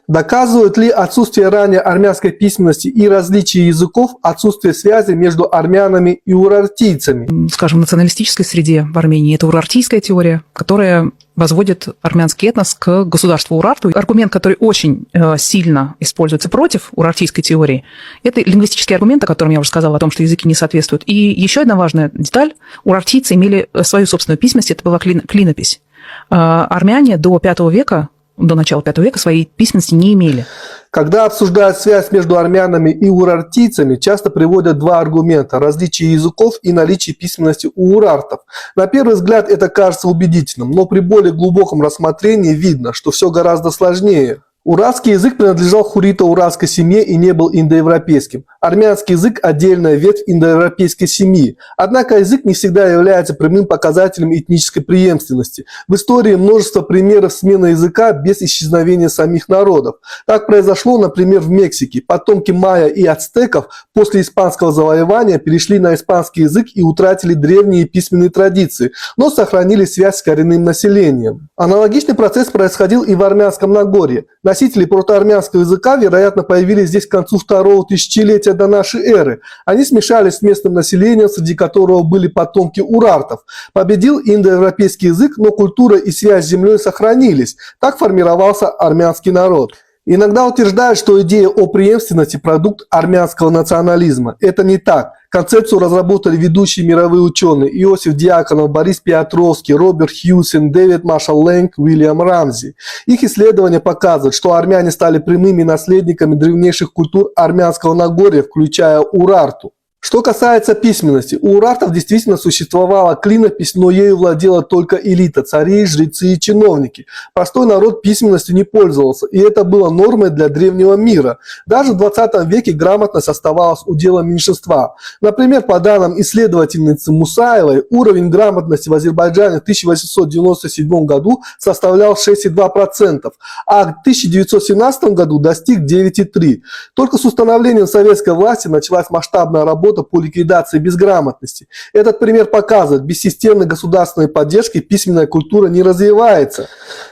Доказывают ли отсутствие ранее армянской письменности и различия языков отсутствие связи между армянами и урартийцами? Скажем, в националистической среде в Армении это урартийская теория, которая возводит армянский этнос к государству Урарту. Аргумент, который очень сильно используется против урартийской теории, это лингвистический аргумент, о котором я уже сказала, о том, что языки не соответствуют. И еще одна важная деталь. Урартийцы имели свою собственную письменность, это была клинопись. Армяне до V века, до начала V века своей письменности не имели. Когда обсуждают связь между армянами и урартийцами, часто приводят два аргумента – различие языков и наличие письменности у урартов. На первый взгляд это кажется убедительным, но при более глубоком рассмотрении видно, что все гораздо сложнее. Уральский язык принадлежал хуррито-уральской семье и не был индоевропейским. Армянский язык – отдельная ветвь индоевропейской семьи. Однако язык не всегда является прямым показателем этнической преемственности. В истории множество примеров смены языка без исчезновения самих народов. Так произошло, например, в Мексике. Потомки майя и ацтеков после испанского завоевания перешли на испанский язык и утратили древние письменные традиции, но сохранили связь с коренным населением. Аналогичный процесс происходил и в Армянском Нагорье. Носители протоармянского языка, вероятно, появились здесь к концу второго тысячелетия до нашей эры. Они смешались с местным населением, среди которого были потомки урартов. Победил индоевропейский язык, но культура и связь с землей сохранились. Так формировался армянский народ. Иногда утверждают, что идея о преемственности – продукт армянского национализма. Это не так. Концепцию разработали ведущие мировые ученые Иосиф Дьяконов, Борис Петровский, Роберт Хьюсен, Дэвид Маршалл Лэнг, Уильям Рамзи. Их исследования показывают, что армяне стали прямыми наследниками древнейших культур армянского Нагорья, включая урарту. Что касается письменности, у урартов действительно существовала клинопись, но ею владела только элита, цари, жрецы и чиновники. Простой народ письменностью не пользовался, и это было нормой для древнего мира. Даже в 20 веке грамотность оставалась уделом меньшинства. Например, по данным исследовательницы Мусаевой, уровень грамотности в Азербайджане в 1897 году составлял 6,2%, а в 1917 году достиг 9,3%. Только с установлением советской власти началась масштабная работа по ликвидации безграмотности. Этот пример показывает, без системной государственной поддержки письменная культура не развивается.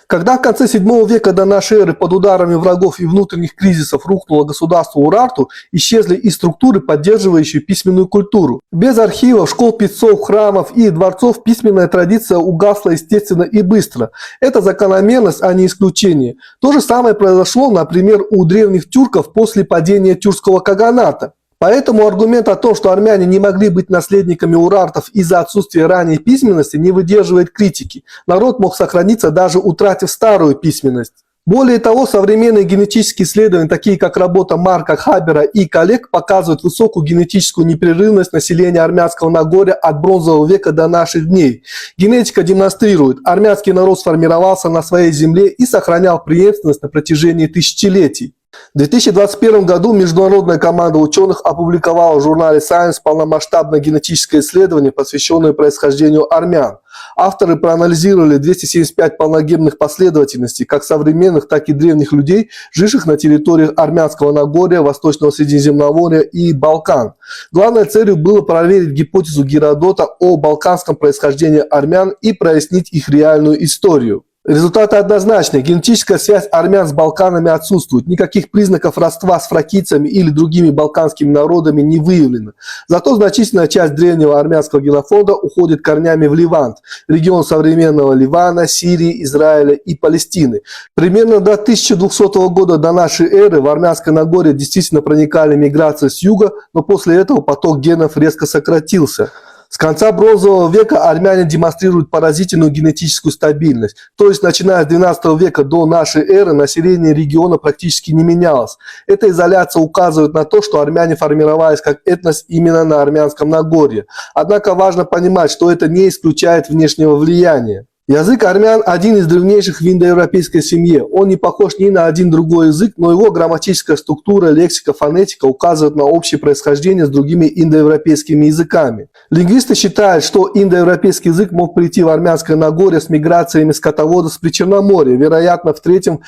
Когда в конце VII века до нашей эры под ударами врагов и внутренних кризисов рухнуло государство Урарту, исчезли и структуры, поддерживающие письменную культуру. Без архивов, школ писцов, храмов и дворцов письменная традиция угасла естественно и быстро. Это закономерность, а не исключение. То же самое произошло, например, у древних тюрков после падения тюркского каганата. Поэтому аргумент о том, что армяне не могли быть наследниками урартов из-за отсутствия ранней письменности, не выдерживает критики. Народ мог сохраниться, даже утратив старую письменность. Более того, современные генетические исследования, такие как работа Марка Хабера и коллег, показывают высокую генетическую непрерывность населения армянского Нагорья от бронзового века до наших дней. Генетика демонстрирует, армянский народ сформировался на своей земле и сохранял преемственность на протяжении тысячелетий. В 2021 году международная команда ученых опубликовала в журнале Science полномасштабное генетическое исследование, посвященное происхождению армян. Авторы проанализировали 275 полногенных последовательностей как современных, так и древних людей, живших на территориях Армянского Нагорья, Восточного Средиземноморья и Балкан. Главной целью было проверить гипотезу Геродота о балканском происхождении армян и прояснить их реальную историю. Результаты однозначны. Генетическая связь армян с Балканами отсутствует. Никаких признаков родства с фракийцами или другими балканскими народами не выявлено. Зато значительная часть древнего армянского генофонда уходит корнями в Ливант, регион современного Ливана, Сирии, Израиля и Палестины. Примерно до 1200 года до нашей эры в Армянское Нагорье действительно проникали миграции с юга, но после этого поток генов резко сократился. С конца бронзового века армяне демонстрируют поразительную генетическую стабильность. То есть, начиная с XII века до нашей эры, население региона практически не менялось. Эта изоляция указывает на то, что армяне формировались как этнос именно на Армянском Нагорье. Однако важно понимать, что это не исключает внешнего влияния. Язык армян – один из древнейших в индоевропейской семье. Он не похож ни на один другой язык, но его грамматическая структура, лексика, фонетика указывают на общее происхождение с другими индоевропейскими языками. Лингвисты считают, что индоевропейский язык мог прийти в Армянское Нагорье с миграциями скотоводов с Причерноморья, вероятно, в 3-2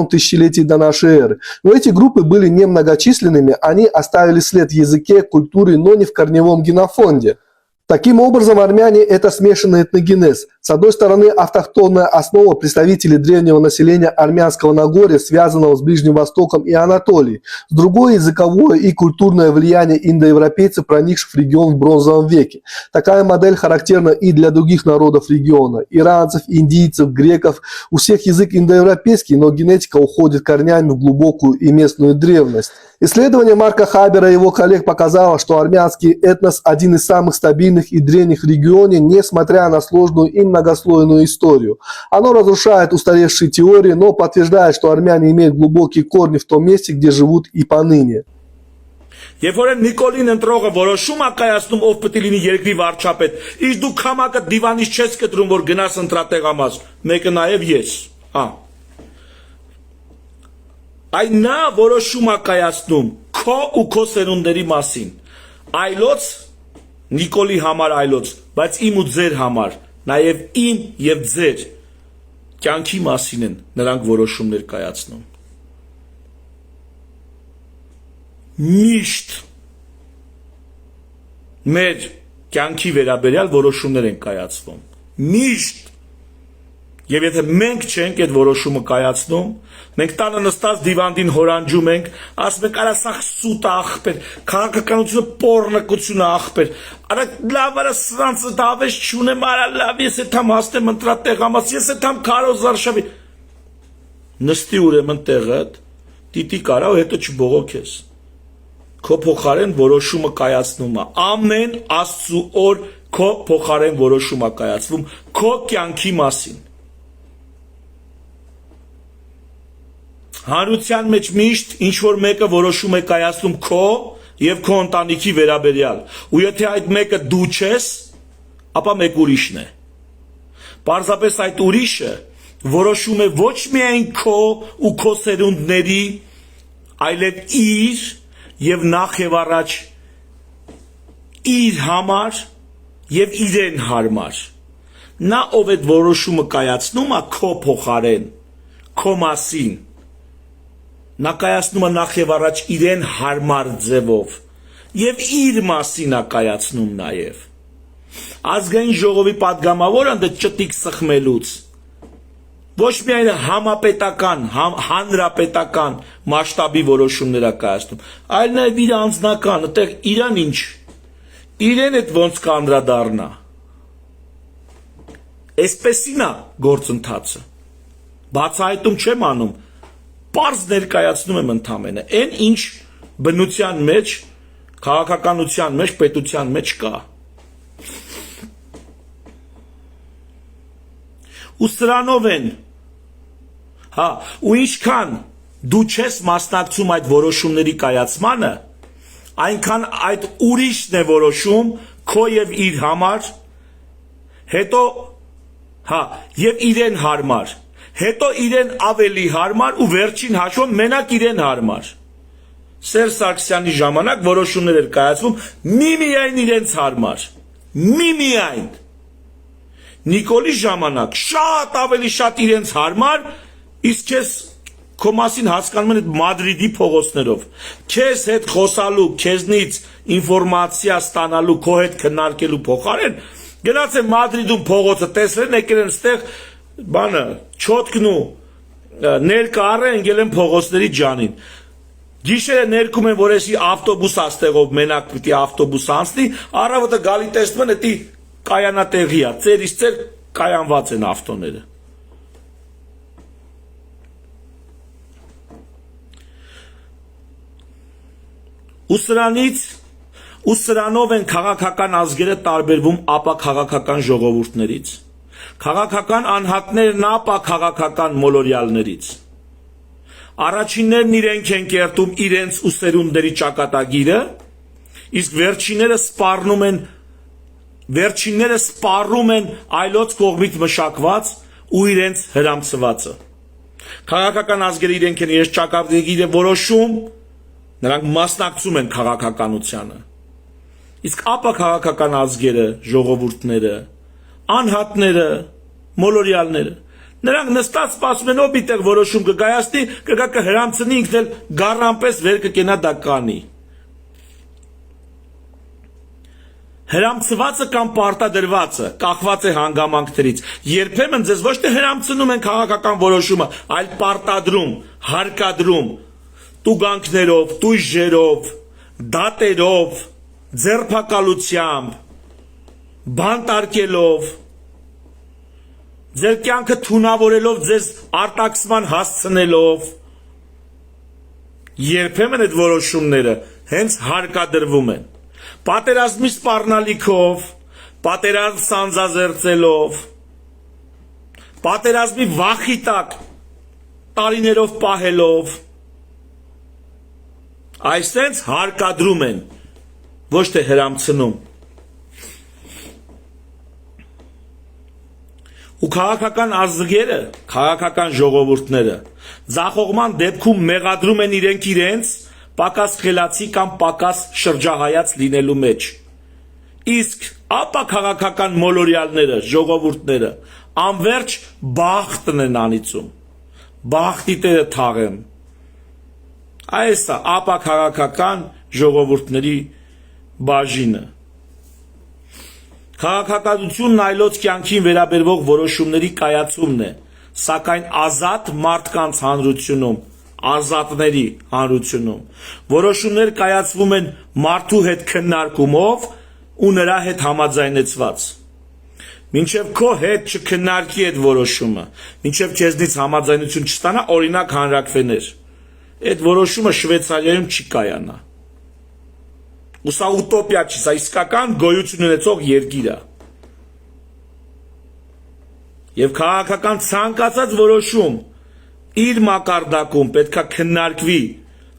тысячелетии до нашей эры. Но эти группы были немногочисленными, они оставили след в языке, культуре, но не в корневом генофонде. Таким образом, армяне – это смешанный этногенез. С одной стороны, автохтонная основа представителей древнего населения армянского Нагорья, связанного с Ближним Востоком и Анатолией. С другой, языковое и культурное влияние индоевропейцев, проникших в регион в бронзовом веке. Такая модель характерна и для других народов региона. Иранцев, индийцев, греков. У всех язык индоевропейский, но генетика уходит корнями в глубокую и местную древность. Исследование Марка Хабера и его коллег показало, что армянский этнос один из самых стабильных и древних в регионе, несмотря на сложную и многослойную историю. Оно разрушает устаревшие теории, но подтверждает, что армяне имеют глубокие корни в том месте, где живут и поныне. Երբ որ Նիկոլին ընտրողը որոշում է կայացնում ով պետք է լինի երկրի վարչապետ, իսկ դու քամակը դիվանից չես կտրում որ գնաս ընտրատեղամաս, մեկը նաև ես, հա։ Այն նա որոշում է կայացնում քո ու քո սերունդների մասին։ Այլոց Նիկոլի համար այլոց, բայց իմ ու ձեր համար, նաև իմ եւ ձեր կյանքի մասին են նրանք որոշումներ կայացնում։ Միշտ մեր կյանքի վերաբերյալ որոշումներ են կայացվում։ Միշտ։ Եվ եթե մենք չենք այդ որոշումը կայացնում, մենք տանը նստած դիվանդին հորանջում ենք, ասում ենք, արա սա սուտ ախպեր, քաղաքականությունը պոռնկությունը ախպեր, արա լավ արա սրանցը դավես չունեմ, արա լավ ես եթամ հասնեմ ընտրատեղամաս, ես եթամ քարոզ արշավի։ Նստի ուրեմն տեղդ, տիտի կարա ու հետո չբողոքես։ Քո փոխարեն որոշումը կայացնում է։ Ամեն Աստծու օր քո փոխարեն որոշում է կայացվում քո կյանքի մասին։ Հանրության մեջ միշտ ինչ որ մեկը որոշում է կայացնում քո եւ քո ընտանիքի վերաբերյալ։ Ու եթե այդ մեկը դու չես, ապա մեկ ուրիշն է։ Պարզապես այդ ուրիշը որոշում է ոչ միայն քո ու քո սերունդների, այլև իր եւ նախ եւ առաջ իր համար եւ իրեն հարմար։ Նա ով այդ որոշումը կայացնում է քո փոխարեն, քո մասին, նա կայացնում է նախ եւ առաջ իրեն հարմար ձևով եւ իր մասին է կայացնում նաեւ։ Ազգային ժողովի падգամավորը ընդ ճտիկ սխմելուց ոչ միայն համապետական, հանրապետական մասշտաբի որոշումներ է կայացնում, այլ նաև իր անձնական, այդտեղ իրան ինչ, իրեն այդ ոնց կանդրադառնա։ Այսպեսին է գործընթացը։ Բացահայտում չեմ անում, պարզ ներկայացնում եմ ընդամենը, այն ինչ բնության մեջ, քաղաքականության մեջ, պետության մեջ կա։ Ու սրանով են, հա, ու ինչքան դու չես մասնակցում այդ որոշումների կայացմանը, այնքան այդ ուրիշն է որոշում քո եւ իր համար, հետո, հա, եւ իրեն հարմար, հետո իրեն ավելի հարմար ու վերջին հաշվով մենակ իրեն հարմար։ Սերժ Սարգսյանի ժամանակ որոշումներ էր կայացվում միմիայն իրենց հարմար, միմիայն։ Նիկոլի ժամանակ շատ ավելի շատ իրենց հարմար, իսկ քեզ քո մասին հասկանում են այդ Մադրիդի փողոցներով։ Քեզ հետ խոսալու, քեզնից ինֆորմացիա ստանալու, քո հետ քննարկելու փոխարեն գնաց են Մադրիդում փողոցը տեսրեն, եկել են ստեղ բանը, չոտկն ու ներկա առեն, ընկել են փողոցների ջանին։ Գիշերը ներկում են, որ էսի ավտոբուս աստեղով մենակ պիտի ավտոբուս անցնի, առավոտը գալի տեսնում են, էդի կայանատեղի է, ծերից ծեր կայանված են ավտոները։ Ու սրանով են քաղաքական ազգերը տարբերվում ապա քաղաքական ժողովուրդներից, քաղաքական անհատներն ապա քաղաքական մոլորյալներից։ Առաջիններն իրենք են կերտում իրենց ու սերունդների ճակատագիրը, իսկ վերջինները սպառում են այլոց կողմից մշակված ու իրենց հրամցվածը։ Քաղաքական ազգերը իրենք են իրենց ճակատագիրը որոշում, նրանք մասնակցում են քաղաքականությանը։ Իսկ ապա քաղաքական ազգերը, ժողովուրդները, անհատները, մոլորյալները, նրանք նստած սպասում են ով միտեղ որոշում կկայացնի, կգա կհրամցնի ինքն էլ գառան պես վեր կկենա դա կանի։ Հրամցվածը կամ պարտադրվածը կախված է հանգամանքներից։ Երբեմն ձեզ ոչ թե հրամցնում են քաղաքական որոշումը, այլ պարտադրում, հարկադրում, տուգանքներով, տույժերով, դատերով, ձերբակալությամբ, բանտարկելով, ձեր կյանքը թունավորելով, ձեզ արտաքսման հասցնելով, երբեմն այդ որոշումները հենց հարկադրվում են։ Պատերազմի սպառնալիքով, պատերազմ սանձազերծելով, պատերազմի վախի տակ տարիներով պահելով, այսպես հարկադրում են, ոչ թե հրամցնում։ Ու քաղաքական ազգերը, քաղաքական ժողովուրդները ձախողման դեպքում մեղադրում են իրենց պակաս խելացի կամ պակաս շրջահայաց լինելու մեջ։ Իսկ ապա քաղաքական մոլորյալները, ժողովուրդները անverջ բախտն են անիծում։ Բախտի տերը թաղեմ։ Այս է ապա քաղաքական ժողովուրդների բաժինը։ Քաղաքականությունն այլոց կյանքին վերաբերվող որոշումների կայացումն է, սակայն ազատ մարդկանց հանրությունում, ազատների հանրությունում, որոշումներ կայացվում են մարդու հետ քննարկումով ու նրա հետ համաձայնեցված։ Մինչև քո հետ չքննարկի այդ որոշումը, մինչև քեզնից համաձայնություն չստանա, օրինակ հանրաքվեներ, այդ որոշումը Շվեյցարիայում չի կայանա։ Ու սա ուտոպիա չի, սա իսկական գոյություն ունեցող երկիր է։ Եվ քաղաքական ցանկացած որոշում իր մակարդակում պետքա քննարկվի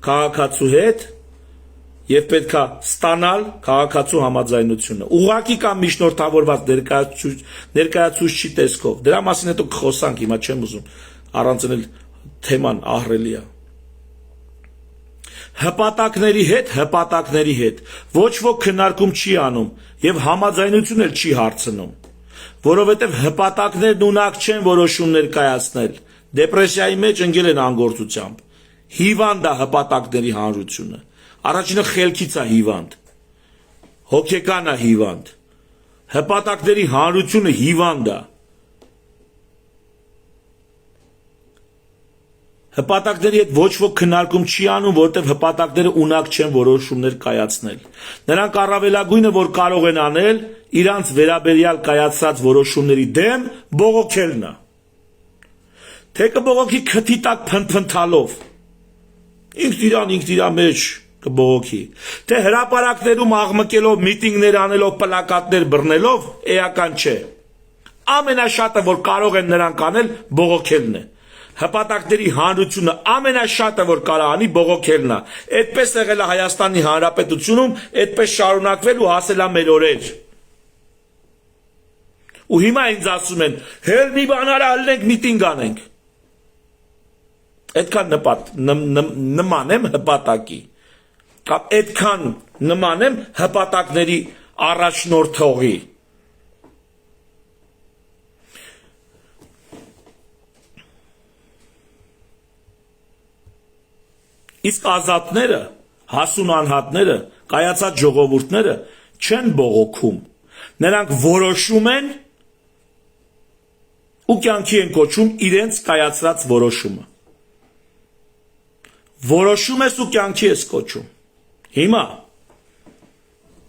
քաղաքացու հետ եւ պետքա ստանալ քաղաքացու համաձայնությունը։ Ուղղակի կամ միջնորդավորված ներկայացուցիչի տեսքով։ Դրա մասին հետո կխոսանք, հիմա չեմ ուզում առանցնել թեման ահռելի է։ Հպատակների հետ ոչ ոք քննարկում չի անում եւ համաձայնություն էլ չի հարցնում, որովհետեւ հպատակներն ունակ չեն որոշումներ կայացնել, դեպրեսիայի մեջ ընկել են անգործությամբ։ Հիվանդ է հպատակների հանրությունը։ Առաջինը խելքից է հիվանդ, հոգեկան է հիվանդ, հպատակների հանրությունը հիվանդ է։ Հպատակների հետ ոչ ոք քննարկում չի անում, որտեղ հպատակները ունակ չեն որոշումներ կայացնել։ Նրանք առավելագույնը, որ կարող են անել, իրանց վերաբերյալ կայացած որոշումների դեմ բողոքելն է։ Թե կբողոքի քթի տակ փնթփնթալով, ինքն իրան մեջ կբողոքի, թե հրապարակներում աղմկելով, միտինգներ անելով, պլակատներ բռնելով, էական չէ։ Ամենաշատը, որ կարող են նրանք անել, բողոքելն է։ Հպատակների հանրությունը ամենաշատը, որ կարող անի, բողոքելն է։ Այդպես եղել է Հայաստանի Հանրապետությունում, այդպես շարունակվել ու հասել է մեր օրեր։ Ու հիմա ինձ ասում են, հել մի բան արա, ալնենք միտինգ անենք։ Այդքան նման եմ հպատակի, կամ այդքան նման եմ հպատակների առաջնորդողի։ Իսկ ազատները, հասուն անհատները, կայացած ժողովուրդները չեն բողոքում։ Նրանք որոշում են ու կյանքի են կոչում իրենց կայացրած որոշումը։ Որոշում ես ու կյանքի ես կոչում։ Հիմա,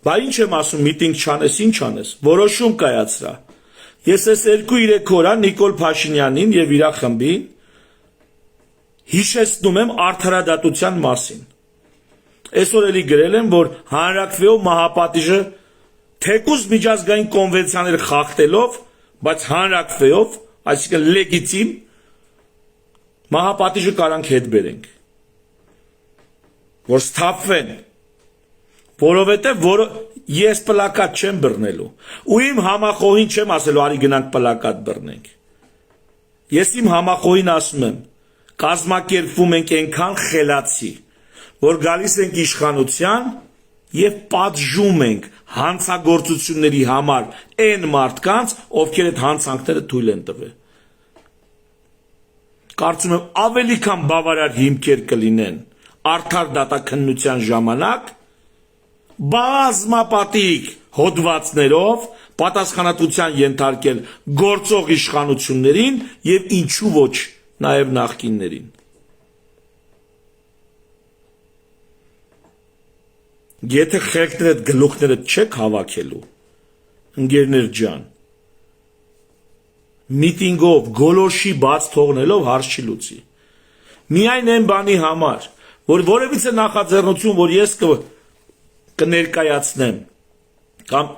բա ինչ եմ ասում, միտինգ չանես, ինչ անես, որոշում կայացրա։ Ես ես 2-3 օր Նիկոլ Փաշինյանին եւ իր խմբին հիշեցնում եմ արդարադատության մասին։ Այսօր էլի գրել եմ, որ հանրաքվեով մահապատիժը թեկուզ միջազգային կոնվենցիաներ խախտելով, բայց հանրաքվեով, այսինքն լեգիտիմ մահապատիժը կարանք հետ բերենք, որ սթափվեն, որովհետև ես պլակատ չեմ բռնելու, ու իմ համախոհին չեմ ասելու, արի գնանք պլակատ բռնենք։ Ես իմ համախոհին ասում եմ, կազմակերպվում ենք այնքան խելացի, որ գալիս ենք իշխանության եւ պատժում ենք հանցագործությունների համար այն մարդկանց, ովքեր այդ հանցանքները թույլ են տվել։ Կարծում եմ ավելի քան բավարար հիմքեր կլինեն արդար դատաքննության ժամանակ բազմապատիկ հոդվածներով պատասխանատվության ենթարկել գործող իշխանություններին եւ ինչու ոչ նաեւ նախկիններին։ Եթե խելքներդ գլուխներդ չեք հավաքելու, ընկերներ ջան, միտինգով, գոլորշի բաց թողնելով հարց չի լուծի։ Միայն այն բանի համար, որ որևիցե նախաձեռնություն, որ ես կներկայացնեմ, կամ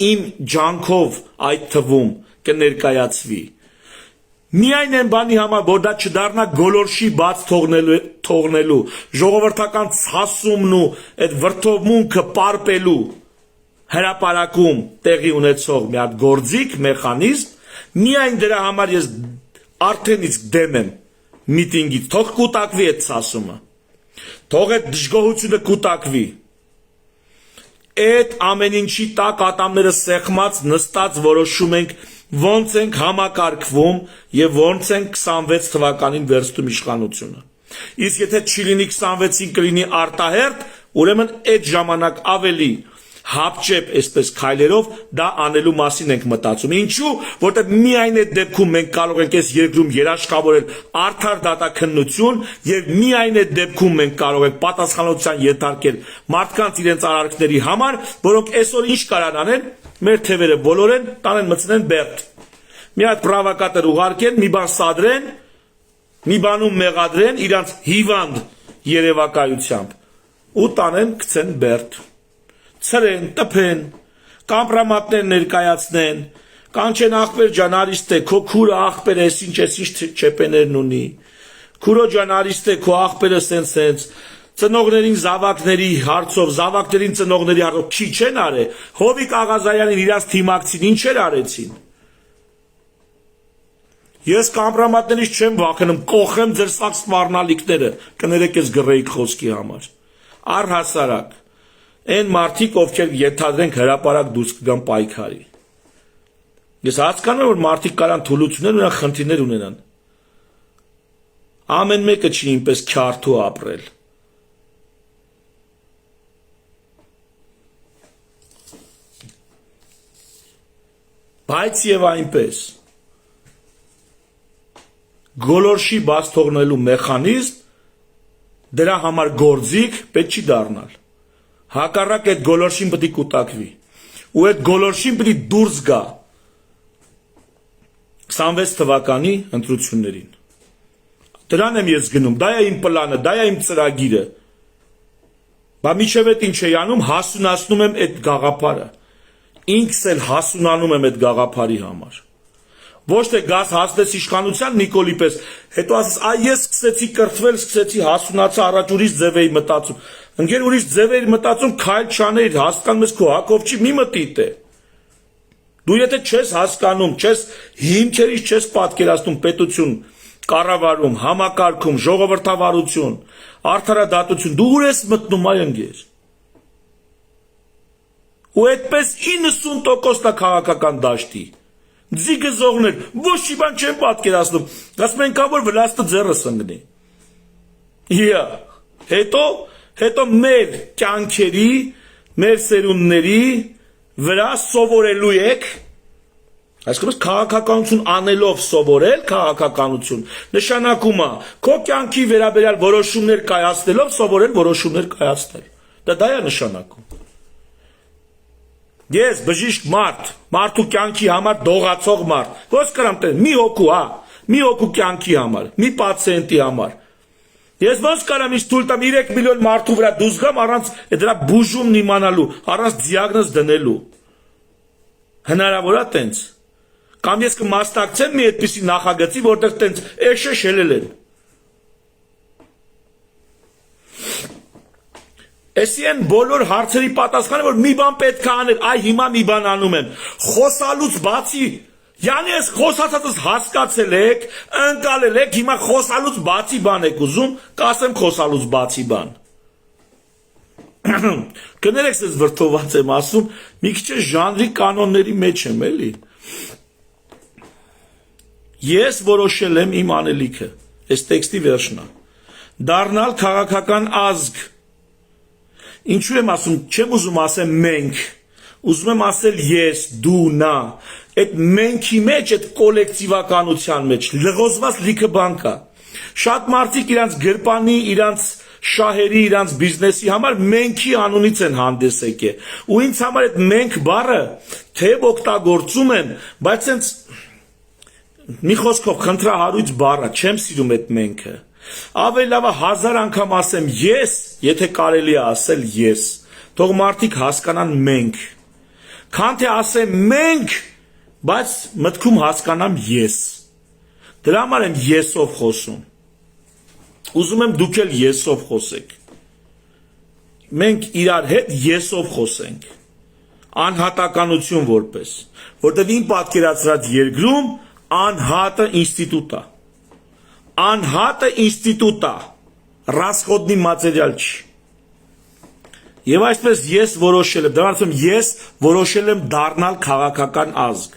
իմ ջանքով այդ թվում կներկայացվի, միայն այն բանի համար, որ դա չդառնա գոլորշի բաց թողնելու, ժողովրդական ցասումն ու այդ վրդովմունքը պարպելու հրապարակում տեղի ունեցող մի հատ գործիք, մեխանիզմ, միայն դրա համար ես արդեն իսկ դեմ եմ միտինգից, թող կուտակվի այդ ցասումը, թող այդ դժգոհությունը կուտակվի, այդ ամեն ինչի տակ ատամները սեղմած նստած որոշում ենք ոնց ենք համակարգվում եւ ոնց ենք 26 թվականին վերցնում իշխանությունը։ Իսկ եթե չի լինի 26-ին կլինի արտահերթ, ուրեմն այդ ժամանակ ավելի հապճեպ այսպես քայլերով դա անելու մասին ենք մտածում։ Ինչու՞, որտեղ միայն այդ դեպքում մենք կարող ենք այս երկրում երաշխավորել արդար դատաքննություն եւ միայն այդ դեպքում մենք կարող ենք պատասխանատվության ենթարկել մարդկանց իրենց արարքների համար, որոնք այսօր ինչ կարան անեն, մեր թևերը բոլորեն տանեն մցնեն բերդ։ Մի հատ պրովոկատոր ուղարկեն, մի բան սադրեն, մի բանում մեղադրեն իրանց հիվանդ երևակայությամբ ու տանեն գցեն բերդ։ Ցրեն, տփեն, կամպրամատներ ներկայացնեն, կանչեն ախպեր ջան արիստե, քո քուրը ախպեր է, ինչ չեպեներն ունի, քուրո ջան արիստե, քո ախպերը սենց, ծնողներին զավակների հարցով, զավակներին ծնողների հարցով չի չեն արել, Հովիկ Աղազարյանին իրանց թիմակցին ինչեր արեցին։ Ես կամպրամատներից չեմ վախենում, կողեմ ձեր սաղ սպառնալիքները, կներեք ես գրեիք խոսքի համար։ Առհասարակ Այն մարդիկ, ովքեր ենթադրենք հրապարակ դուրս կգան պայքարի։ Ես հասկանում եմ, որ մարդիկ կարան թուլություններ ունենան, խնդիրներ ունենան։ Ամեն մեկը չի ինպես քյարթու ապրել։ Բայց եւ այնպես գոլորշի բաց թողնելու մեխանիզմ դրա համար գործիք պետք չի դառնալ։ Հակառակ այդ գոլորշին պետք է կուտակվի։ Ու այդ գոլորշին պետք է դուրս գա 26 թվականի ընտրություններին։ Դրան եմ ես գնում, դա է իմ պլանը, դա է իմ ծրագիրը։ Բա միջև այդ ինչ էի անում, հասունացնում եմ այդ գաղափարը։ Ինքս էլ հասունանում եմ այդ գաղափարի համար։ Ոչ թե գազ հասնես իշխանության Նիկոլի պես, հետո ասես, այ ես սկսեցի կրթվել, սկսեցի հասունացա, առաջ ուրիշ ձև էի մտածում։ Ընկեր ուրիշ ձև էի մտածում, քայլ չաներ, հասկանում ես քո հակով չի, մի մտիտ է։ Դու եթե չես հասկանում, չես հիմքերից չես պատկերացնում պետություն, կառավարում, համակարգում, ժողովրդավարություն, արդարադատություն, դու ուր ես մտնում այ ընկեր։ Ու այդպես 90% քաղաքական դաշտի ձիգզողներ, ոչ մի բան չեն պատկերացնում, ասում են կա որ վլաստը ձեռս ընկնի։ Հետո մեր կյանքերի, մեր սերունդների վրա սովորելու եք, այսինքն քաղաքականություն անելով սովորել քաղաքականություն, նշանակում է քո կյանքի վերաբերյալ որոշումներ կայացնելով սովորել որոշումներ կայացնել։ Դա է նշանակում։ Ես բժիշկ մարդ, մարդու կյանքի համար դողացող մարդ, ոնց կարամ տեն, մի հոգու, մի հոգու կյանքի համար, մի պացիենտի համար։ Ես ոնց կարամ ինձ թույլ տամ 3 միլիոն մարդու վրա դուրս գամ առանց դրա բուժումն իմանալու, առանց դիագնոզ դնելու։ Հնարավոր է տենց։ Կամ ես կմասնակցեմ մի այդպիսի նախագծի, որտեղ տենց էշը շելել են։ Էսի են բոլոր հարցերի պատասխանը, որ մի բան պետք է անել, այ հիմա մի բան անում եմ։ Խոսալուց բացի, յանի ես խոսածածս հասկացել եք, ընկալել եք, հիմա խոսալուց բացի բան եք ուզում, կասեմ խոսալուց բացի բան։ Կներեք, ես վրդոված եմ ասում, մի քիչ ժանրի կանոնների մեջ եմ, էլի։ Ես որոշել եմ իմ անելիքը, այս տեքստի վերջնա, դառնալ քաղաքական ազգ։ Ինչու եմ ասում, չեմ ուզում ասեմ մենք, ուզում եմ ասել ես, դու, նա, այդ մենքի մեջ, այդ կոլեկտիվականության մեջ լղոզված լիքը բան կա։ Շատ մարդիկ իրանց գրպանի, իրանց շահերի, իրանց բիզնեսի համար մենքի անունից են հանդես եկել։ Ու ինձ համար այդ մենք բառը թեև օգտագործում են, բայց sense մի խոսքով խնդրահարույց բառը, չեմ սիրում այդ մենքը։ Ավելի լավ է 1000 անգամ ասեմ ես, եթե կարելի է ասել ես։ Թող մարդիկ հասկանան մենք։ Քան թե ասեմ մենք, բայց մտքում հասկանամ ես։ Դրա համար եմ եսով խոսում։ Ուզում եմ դուք էլ եսով խոսեք։ Մենք իրար հետ եսով խոսենք։ Անհատականություն որպես, որտեղ իմ պատկերացրած երկրում անհատը ինստիտուտ է։ Անհատը ինստիտուտ է, расходный материал չի։ Եվ այսպես ես որոշել եմ, դրանից ես որոշել եմ դառնալ քաղաքական ազգ։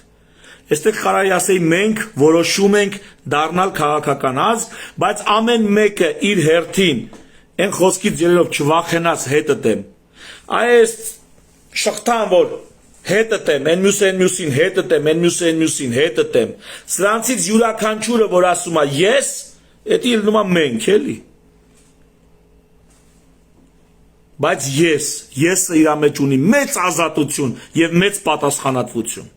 Այստեղ կարելի ասեի մենք որոշում ենք դառնալ քաղաքական ազգ, բայց ամեն մեկը իր հերթին այն խոսքից ելնելով չվախենաս հետդ եմ։ Այս շղթան որ հետդ եմ, այն մյուսին հետդ եմ, այն մյուսին հետդ եմ։ Սրանցից յուրաքանչյուրը որ ասում է ես, դա ելնում է մենք էլի։ Բայց եսը իր մեջ ունի մեծ ազատություն եւ մեծ պատասխանատվություն։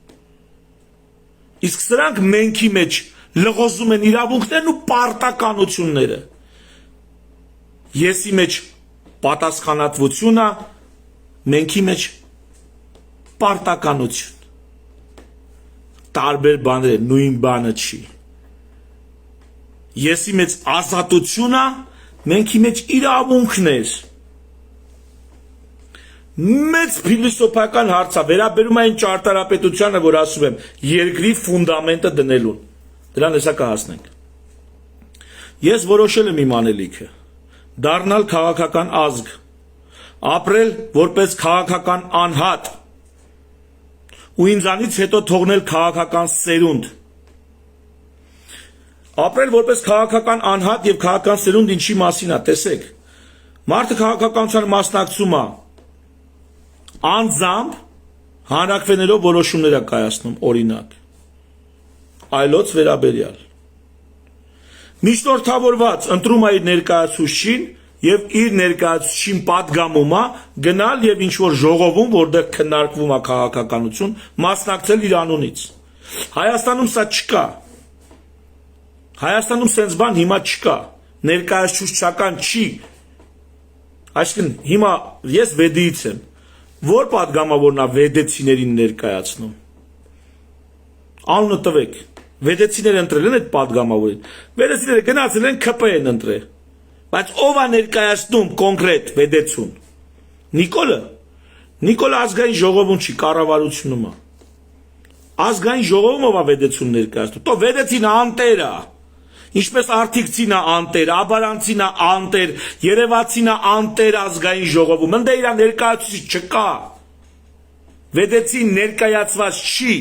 Իսկ սրանք մենքի մեջ լղոզում են իրավունքներն ու պարտականությունները։ Եսի մեջ պատասխանատվությունը, մենքի մեջ պարտականություն։ Տարբեր բաներ, նույն բանը չի։ Եսի մեջ ազատությունը, մենքի մեջ իրավունքներ։ Մեծ փիլիսոփայական հարց է, վերաբերում է այն ճարտարապետությանը, որ ասում եմ, երկրի ֆունդամենտը դնելուն։ Դրան հեսա կհասնենք։ Ես որոշել եմ իմ անելիքը, դառնալ քաղաքական ազգ, ապրել որպես քաղաքական անհատ, ու ինձանից հետո թողնել քաղաքական սերունդ։ Ապրել որպես քաղաքական անհատ եւ քաղաքական սերունդ ինչի մասին է, տեսեք։ Մարդը քաղաքականության մասնակցում է անձամբ հանրակրվեներով որոշումներ է կայացնում, օրինակ, այլոց վերաբերյալ։ Միջնորդավորված ընտրում է իր ներկայացուցչին եւ իր ներկայացուցչին պատգամում է գնալ եւ ինչ որ ժողովում, որտեղ քննարկվում է քաղաքականություն, մասնակցել իր անունից։ Հայաստանում սա չկա։ Հայաստանում սենց բան հիմա չկա, ներկայացուցչական չի։ Այսինքն հիմա ես վեդիից եմ, որ պատգամավորն է վեդեցիներին ներկայացնում։ Անունը տվեք, վեդեցիները ընտրել են այդ պատգամավորին, վեդեցիները գնացել են ՔՊ են ընտրել, բայց ով է ներկայացնում կոնկրետ վեդեցուն։ Նիկոլը ազգային ժողովում չի, կառավարությունում է։ Ազգային ժողովում ով է վեդեցուն ներկայացնում, તો վեդեցինը անտեր է։ Ինչպես Արթիկցին է անտեր, Աբարանցին է անտեր, Երևացին է անտեր ազգային ժողովում, ընդ իր ներկայացուցիչ չկա։ Վեդեցին ներկայացված չի։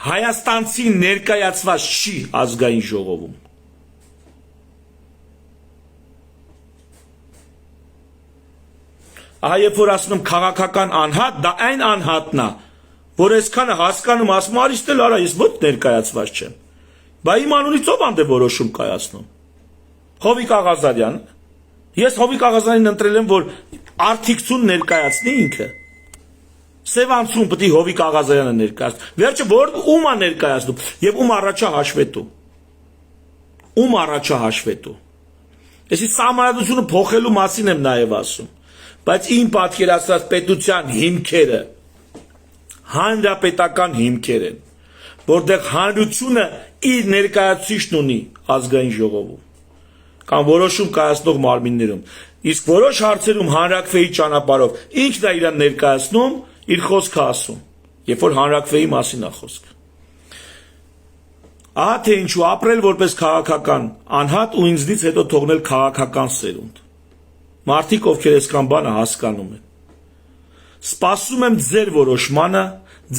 Հայաստանցին ներկայացված չի ազգային ժողովում։ Ահա երբ որ ասում եմ քաղաքական անհատ, դա այն անհատն է, որ այսքանը հասկանում, ասում արի ստել արա, ես ոչ ներկայացված չեմ։ Բա իմ անունից ով անդե որոշում կայացնում։ Հովիկ Աղազարյան։ Ես Հովիկ Աղազարյանին ընտրել եմ, որ Արթիկցուն ներկայացնի ինքը։ Սևանցուն պետք է Հովիկ Աղազարյանը ներկայացնի։ Վերջը որ ում է ներկայացնում եւ ում առաջա հաշվետու։ Ում առաջա հաշվետու։ Այսի սահմանադրությունը փոխելու մասին եմ նաեւ ասում։ Բայց իմ պատկերացրած պետության հիմքերը հանրապետական հիմքեր են, որտեղ հանրությունը իր ներկայացուցիչն ունի ազգային ժողովում կամ որոշում կայացնող մարմիններում, իսկ որոշ հարցերում հանրակրվեի ճանապարհով ինքն է իրան ներկայացնում, իր խոսքը ասում, երբ որ հանրակրվեի մասին է խոսքը։ Ահա թե ինչու ապրել որպես քաղաքական անհատ ու ինձնից հետո թողնել քաղաքական սերունդ։ Մարդիկ ովքեր այսքան բանը հասկանում են։ Սպասում եմ ձեր որոշմանը,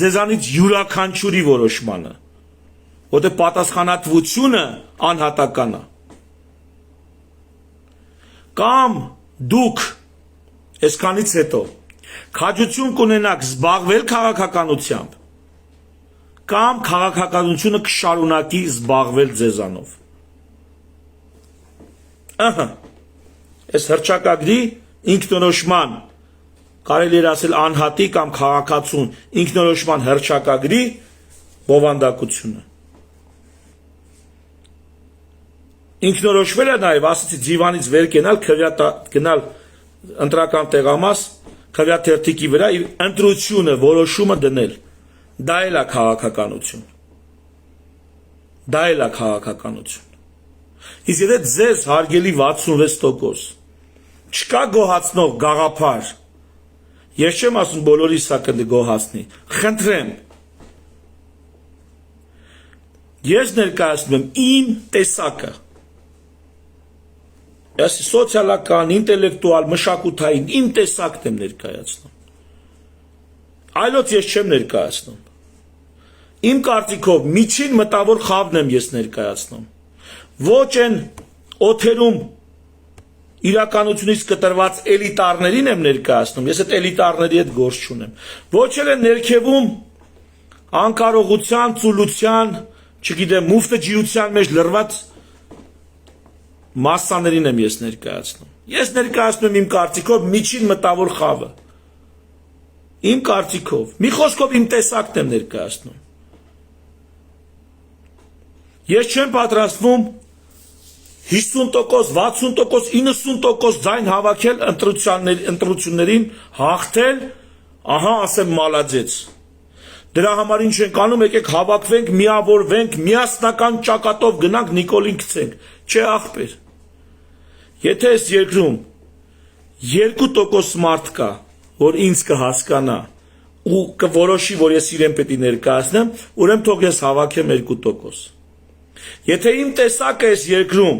ձեզանից յուրաքանչյուրի որոշմանը, որտեղ պատասխանատվությունը անհատական է։ Կամ դուք այսքանից հետո Քաջություն կունենաք զբաղվել քաղաքականությամբ կամ քաղաքականությունը կշարունակի զբաղվել ձեզանով։ Ահա, այս հռչակագրի ինքնորոշման, կարելի էր ասել անհատի կամ քաղաքացուն ինքնորոշման հռչակագրի բովանդակությունը։ Ինքնորոշվել է նաև, ասացի ձիվանից վեր գնալ ընտրական տեղամաս, քվեաթերթիկի վրա իր ընտրությունը, որոշումը դնել։ Դա էլ է քաղաքականություն։ Դա էլ է քաղաքականություն։ Իսկ եթե ձեզ հարգելի 66% չկա գոհացնող գաղափար, ես չեմ ասում բոլորի սա կգոհացնի, խնդրեմ, ես ներկայացնում եմ իմ տեսակը, ես սոցիալական, ինտելեկտուալ, մշակութային, իմ տեսակն եմ ներկայացնում, այլոց ես չեմ ներկայացնում, իմ կարծիքով միջին մտավոր խավն եմ ես ներկայացնում, ոչ են օթերում իրականությունից կտրված էլիտարներին եմ ներկայացնում, ես այդ էլիտարների հետ գործ չունեմ, ոչ էլ են ներքևում անկարողության, ծուլության, չգիտեմ, մուֆտջիության մեջ լրված մասսաներին եմ ես ներկայացնում։ Ես ներկայացնում եմ իմ կարծիքով միջին մտավոր խավը։ Իմ կարծիքով, մի խոսքով իմ տեսակն եմ ներկայացնում։ Ես չեմ պատրաստվում 50%, 60%, 90% ձայն հավաքել ընտրություններին հաղթել, ահա ասեմ մալաձեց։ Դրա համար ինչ ենք անում, եկեք հավաքվենք, միավորվենք, միասնական ճակատով գնանք Նիկոլին գցենք։ Չէ ախպեր։ Եթե այս երկրում 2% մարդ կա, որ ինձ կհասկանա ու կորոշի, որ ես իրեն պետք է ներկայացնեմ, ուրեմն թող ես հավաքեմ 2%։ Եթե իմ տեսակը այս երկրում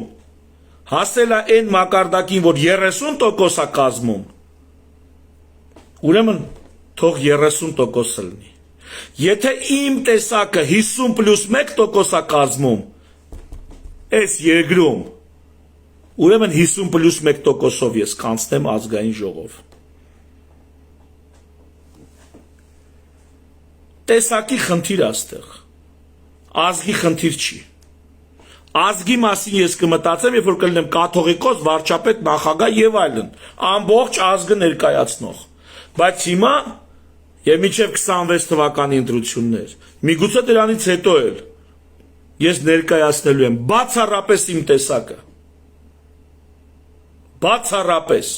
հասել է այն մակարդակին, որ 30% է կազմում, ուրեմն թող 30% լինի։ Եթե իմ տեսակը 50+1% է կազմում այս երկրում, ուրեմն 50+1%-ով ես կանցնեմ ազգային ժողով։ Տեսակի խնդիր աստեղ, ազգի խնդիր չի։ Ազգի մասին ես կմտածեմ, երբ որ կլինեմ կաթողիկոս, վարչապետ, նախագահ եւ այլն, ամբողջ ազգը ներկայացնող։ Բայց հիմա եւ մինչեւ 26 թվականի ընտրություններ, միգուցե դրանից հետո էլ ես ներկայացնելու եմ բացառապես իմ տեսակը։ Բացառապես։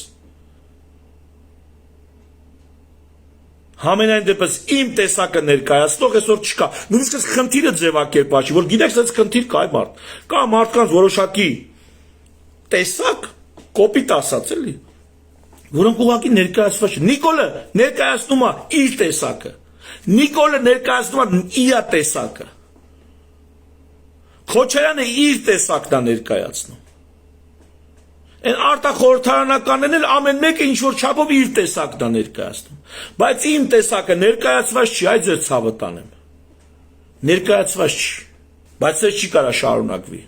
Համենայն դեպս իմ տեսակը ներկայացնող այսօր չկա։ Նույնիսկ այս խնդիրը ձևակերպაში, որ գիտեք, այս խնդիր կա մարդ։ Կա մարդկանց որոշակի տեսակ, կոպիտ ասած էլի, որոնք ուղղակի ներկայացված չեն։ Նիկոլը ներկայացնում է իր տեսակը։ Նիկոլը ներկայացնում է իր տեսակը։ Քոչարյանը իր տեսակն է ներկայացնում։ Այն արտախորհրդարանականներն էլ ամեն մեկը ինչ որ չափով իր տեսակն է ներկայացնում։ Բայց իմ տեսակը ներկայացված չի, այ ձեր ցավը տանեմ։ Ներկայացված չի։ Բայց դա չի կարա շարունակվի։